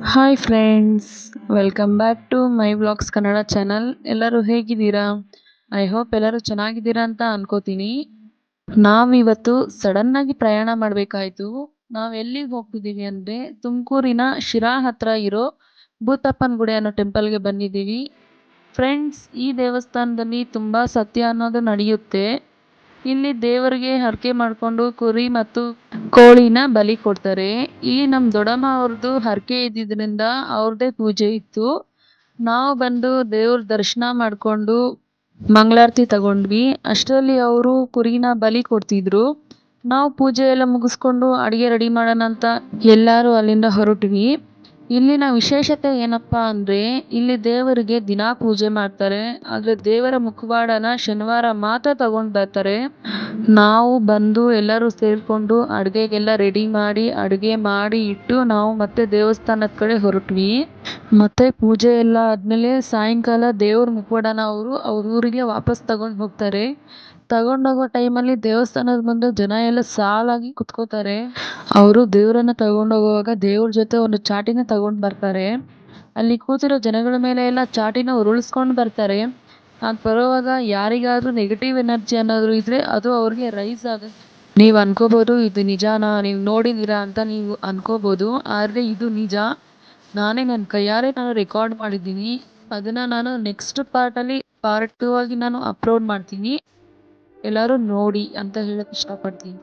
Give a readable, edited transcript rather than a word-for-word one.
Hi friends, welcome back to my vlogs Kannada channel. ಎಲ್ಲರೂ ಹೇಗಿದ್ದೀರಾ? I hope ಎಲ್ಲರೂ ಚೆನ್ನಾಗಿದ್ದೀರಾ ಅಂತ ಅನ್ಕೋತೀನಿ. ನಾವಿವತ್ತು ಸಡನ್ನಾಗಿ ಪ್ರಯಾಣ ಮಾಡಬೇಕಾಯ್ತು. ನಾವು ಎಲ್ಲಿಗೆ ಹೋಗ್ತಿದ್ದೀವಿ ಅಂದರೆ ತುಮಕೂರಿನ ಶಿರಾ ಹತ್ರ ಇರೋ ಭೂತಪ್ಪನ ಗುಡಿ ಅನ್ನೋ ಟೆಂಪಲ್ಗೆ ಬಂದಿದ್ದೀವಿ. ಫ್ರೆಂಡ್ಸ್, ಈ ದೇವಸ್ಥಾನದಲ್ಲಿ ತುಂಬ ಸತ್ಯ ಅನ್ನೋದು ನಡೆಯುತ್ತೆ. ಇಲ್ಲಿ ದೇವರಿಗೆ ಹರಕೆ ಮಾಡಿಕೊಂಡು ಕುರಿ ಮತ್ತು ಕೋಳಿನ ಬಲಿ ಕೊಡ್ತಾರೆ. ಇಲ್ಲಿ ನಮ್ಮ ದೊಡ್ಡಮ್ಮ ಅವ್ರದ್ದು ಹರಕೆ ಇದ್ದಿದ್ದರಿಂದ ಅವ್ರದ್ದೇ ಪೂಜೆ ಇತ್ತು. ನಾವು ಬಂದು ದೇವ್ರ ದರ್ಶನ ಮಾಡಿಕೊಂಡು ಮಂಗಳಾರತಿ ತಗೊಂಡ್ವಿ. ಅಷ್ಟರಲ್ಲಿ ಅವರು ಕುರಿನ ಬಲಿ ಕೊಡ್ತಿದ್ರು. ನಾವು ಪೂಜೆ ಎಲ್ಲ ಮುಗಿಸ್ಕೊಂಡು ಅಡುಗೆ ರೆಡಿ ಮಾಡೋಣ ಅಂತ ಎಲ್ಲರೂ ಅಲ್ಲಿಂದ ಹೊರಟ್ವಿ. ಇಲ್ಲಿನ ವಿಶೇಷತೆ ಏನಪ್ಪ ಅಂದರೆ ಇಲ್ಲಿ ದೇವರಿಗೆ ದಿನಾ ಪೂಜೆ ಮಾಡ್ತಾರೆ. ಆದರೆ ದೇವರ ಮುಖವಾಡನ ಶನಿವಾರ ಮಾತ್ರ ತಗೊಂಡು ಬರ್ತಾರೆ. ನಾವು ಬಂದು ಎಲ್ಲರೂ ಸೇರಿಕೊಂಡು ಅಡುಗೆಗೆಲ್ಲ ರೆಡಿ ಮಾಡಿ ಅಡುಗೆ ಮಾಡಿ ಇಟ್ಟು ನಾವು ಮತ್ತೆ ದೇವಸ್ಥಾನದ ಕಡೆ ಹೊರಟ್ವಿ. ಮತ್ತು ಪೂಜೆ ಎಲ್ಲ ಆದಮೇಲೆ ಸಾಯಂಕಾಲ ದೇವ್ರ ಮುಖವಾಡನ ಅವ್ರ ಊರಿಗೆ ವಾಪಸ್ ತಗೊಂಡು ಹೋಗ್ತಾರೆ. ತಗೊಂಡೋಗೋ ಟೈಮಲ್ಲಿ ದೇವಸ್ಥಾನದ ಮುಂದೆ ಜನ ಎಲ್ಲ ಸಾಲಾಗಿ ಕುತ್ಕೋತಾರೆ. ಅವರು ದೇವರನ್ನ ತಗೊಂಡೋಗುವಾಗ ದೇವ್ರ ಜೊತೆ ಒಂದು ಚಾಟಿನ ತಗೊಂಡು ಬರ್ತಾರೆ. ಅಲ್ಲಿ ಕೂತಿರೋ ಜನಗಳ ಮೇಲೆ ಎಲ್ಲ ಚಾಟಿನ ಉರುಳಿಸ್ಕೊಂಡು ಬರ್ತಾರೆ. ಅದು ಬರೋವಾಗ ಯಾರಿಗಾದ್ರೂ ನೆಗೆಟಿವ್ ಎನರ್ಜಿ ಅನ್ನೋದು ಇದ್ದರೆ ಅದು ಅವ್ರಿಗೆ ರೈಸ್ ಆಗುತ್ತೆ. ನೀವು ಅನ್ಕೋಬೋದು ಇದು ನಿಜಾನಾ, ನೀವು ನೋಡಿದ್ದೀರಾ ಅಂತ ನೀವು ಅನ್ಕೋಬೋದು. ಆದರೆ ಇದು ನಿಜ. ನನ್ನ ಕೈಯಾರೆ ನಾನು ರೆಕಾರ್ಡ್ ಮಾಡಿದ್ದೀನಿ. ಅದನ್ನು ನಾನು ನೆಕ್ಸ್ಟ್ ಪಾರ್ಟ್ 2 ಆಗಿ ನಾನು ಅಪ್ಲೋಡ್ ಮಾಡ್ತೀನಿ. ಎಲ್ಲರೂ ನೋಡಿ ಅಂತ ಹೇಳಕ್ಕೆ ಇಷ್ಟಪಡ್ತೀನಿ.